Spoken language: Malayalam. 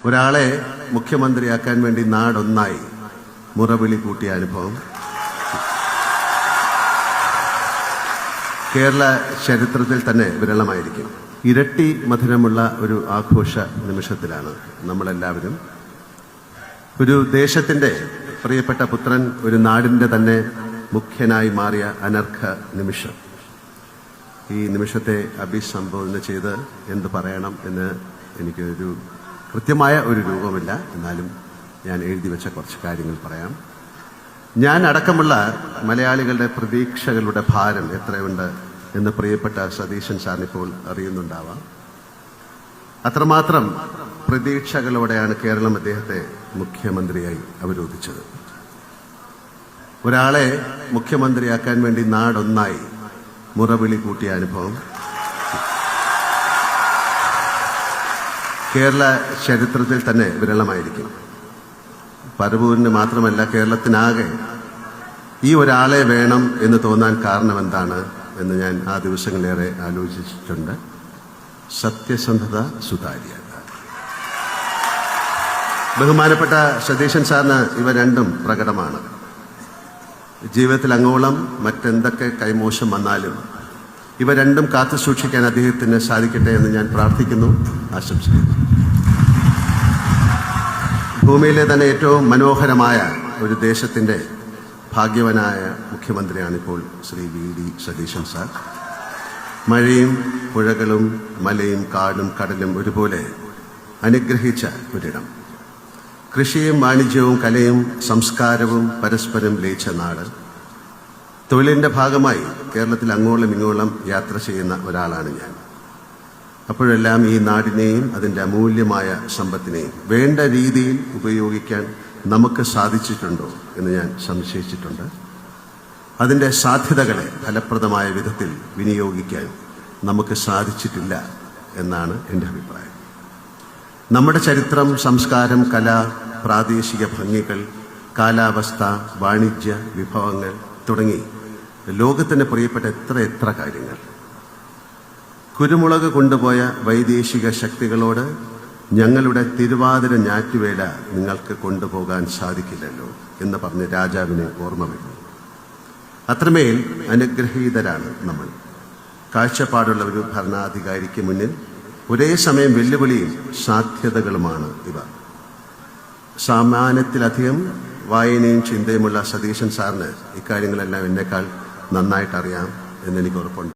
ഒരാളെ മുഖ്യമന്ത്രിയാക്കാൻ വേണ്ടി നാടൊന്നായി മുറവിളി കൂട്ടിയ അനുഭവം കേരള ചരിത്രത്തിൽ തന്നെ വിരളമായിരിക്കും. ഇരട്ടി മധുരമുള്ള ഒരു ആഘോഷ നിമിഷത്തിലാണ് നമ്മളെല്ലാവരും. ഒരു ദേശത്തിൻ്റെ പ്രിയപ്പെട്ട പുത്രൻ ഒരു നാടിൻ്റെ തന്നെ മുഖ്യനായി മാറിയ അനർഘ നിമിഷം. ഈ നിമിഷത്തെ അഭിസംബോധന ചെയ്ത് എന്ത് പറയണം എന്ന് എനിക്കൊരു കൃത്യമായ ഒരു രൂപമില്ല. എന്നാലും ഞാൻ എഴുതി വെച്ച കുറച്ച് കാര്യങ്ങൾ പറയാം. ഞാൻ അടക്കമുള്ള മലയാളികളുടെ പ്രതീക്ഷകളുടെ ഭാരം എത്രയുണ്ട് എന്ന് പ്രിയപ്പെട്ട സതീശൻ സാറിനിപ്പോൾ അറിയുന്നുണ്ടാവാം. അത്രമാത്രം പ്രതീക്ഷകളോടെയാണ് കേരളം അദ്ദേഹത്തെ മുഖ്യമന്ത്രിയായി അവരോധിച്ചത്. ഒരാളെ മുഖ്യമന്ത്രിയാക്കാൻ വേണ്ടി നാടൊന്നായി മുറവിളി കൂട്ടിയ അനുഭവം കേരള ചരിത്രത്തിൽ തന്നെ വിരളമായിരിക്കും. പരവൂരിന് മാത്രമല്ല, കേരളത്തിനാകെ ഈ ഒരാളെ വേണം എന്ന് തോന്നാൻ കാരണം എന്താണ് എന്ന് ഞാൻ ആ ദിവസങ്ങളേറെ ആലോചിച്ചിട്ടുണ്ട്. സത്യസന്ധത, സുതാര്യത. ബഹുമാനപ്പെട്ട സതീശൻ സാറിന് ഇവ രണ്ടും പ്രകടമാണ്. ജീവിതത്തിൽ അങ്ങോളം മറ്റെന്തൊക്കെ കൈമോശം വന്നാലും ഇവ രണ്ടും കാത്തു സൂക്ഷിക്കാൻ അദ്ദേഹത്തിന് സാധിക്കട്ടെ എന്ന് ഞാൻ പ്രാർത്ഥിക്കുന്നു, ആശംസിക്കുന്നു. ഭൂമിയിലെ തന്നെ ഏറ്റവും മനോഹരമായ ഒരു ദേശത്തിൻ്റെ ഭാഗ്യവനായ മുഖ്യമന്ത്രിയാണിപ്പോൾ ശ്രീ VD സതീശൻ സാർ. മഴയും പുഴകളും മലയും കാടും കടലും ഒരുപോലെ അനുഗ്രഹിച്ച ഒരിടം. കൃഷിയും വാണിജ്യവും കലയും സംസ്കാരവും പരസ്പരം ലയിച്ച നാട്. തൊഴിലിൻ്റെ ഭാഗമായി കേരളത്തിൽ അങ്ങോളം ഇങ്ങോളം യാത്ര ചെയ്യുന്ന ഒരാളാണ് ഞാൻ. അപ്പോഴെല്ലാം ഈ നാടിനെയും അതിൻ്റെ അമൂല്യമായ സമ്പത്തിനെയും വേണ്ട രീതിയിൽ ഉപയോഗിക്കാൻ നമുക്ക് സാധിച്ചിട്ടുണ്ടോ എന്ന് ഞാൻ സംശയിച്ചിട്ടുണ്ട്. അതിൻ്റെ സാധ്യതകളെ ഫലപ്രദമായ വിധത്തിൽ വിനിയോഗിക്കാൻ നമുക്ക് സാധിച്ചിട്ടില്ല എന്നാണ് എൻ്റെ അഭിപ്രായം. നമ്മുടെ ചരിത്രം, സംസ്കാരം, കല, പ്രാദേശിക ഭംഗികൾ, കാലാവസ്ഥ, വാണിജ്യ വിഭവങ്ങൾ തുടങ്ങി ലോകത്തിന് പ്രിയപ്പെട്ട എത്ര കാര്യങ്ങൾ. കുരുമുളക് കൊണ്ടുപോയ വൈദേശിക ശക്തികളോട് ഞങ്ങളുടെ തിരുവാതിര ഞാറ്റുവേല നിങ്ങൾക്ക് കൊണ്ടുപോകാൻ സാധിക്കില്ലല്ലോ എന്ന് പറഞ്ഞ് രാജാവിനെ ഓർമ്മ വയ്ക്കുന്നു. അത്രമേൽ അനുഗ്രഹീതരാണ് നമ്മൾ. കാഴ്ചപ്പാടുള്ള ഒരു ഭരണാധികാരിക്ക് മുന്നിൽ ഒരേ സമയം വെല്ലുവിളിയും സാധ്യതകളുമാണ് ഇവ. സാമാന്യത്തിലധികം വായനയും ചിന്തയുമുള്ള സതീശൻ സാറിന് ഇക്കാര്യങ്ങളെല്ലാം എന്നെക്കാൾ നന്നായിട്ടറിയാം എന്നെനിക്ക് ഉറപ്പുണ്ട്.